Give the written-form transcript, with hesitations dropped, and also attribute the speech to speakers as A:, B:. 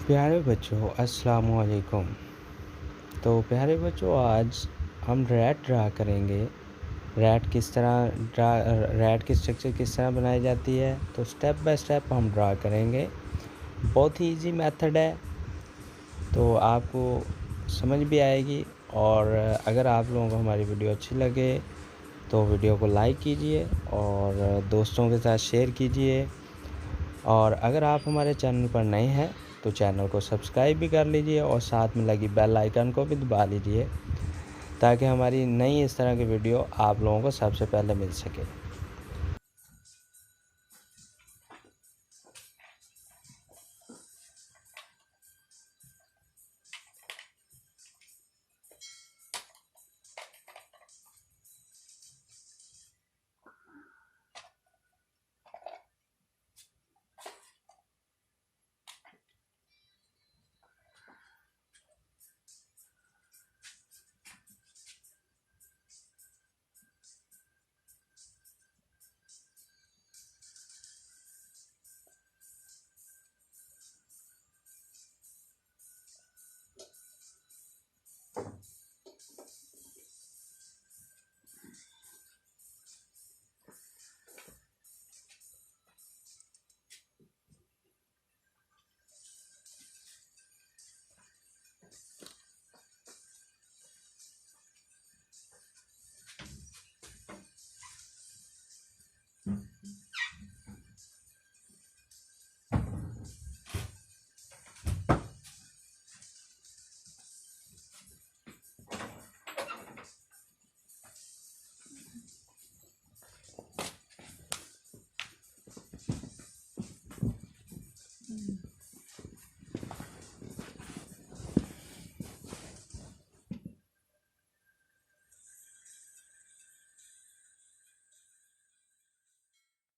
A: प्यारे बच्चों अस्सलाम वालेकुम। तो प्यारे बच्चों आज हम रैट ड्रा करेंगे। रैट की स्ट्रक्चर किस तरह बनाई जाती है, तो स्टेप बाय स्टेप हम ड्रा करेंगे। बहुत ही इजी मेथड है, तो आपको समझ भी आएगी। और अगर आप लोगों को हमारी वीडियो अच्छी लगे तो वीडियो को लाइक कीजिए और दोस्तों के साथ शेयर कीजिए। और अगर आप हमारे चैनल पर नए हैं तो चैनल को सब्सक्राइब भी कर लीजिए और साथ में लगी बेल आइकन को भी दबा लीजिए, ताकि हमारी नई इस तरह की वीडियो आप लोगों को सबसे पहले मिल सके।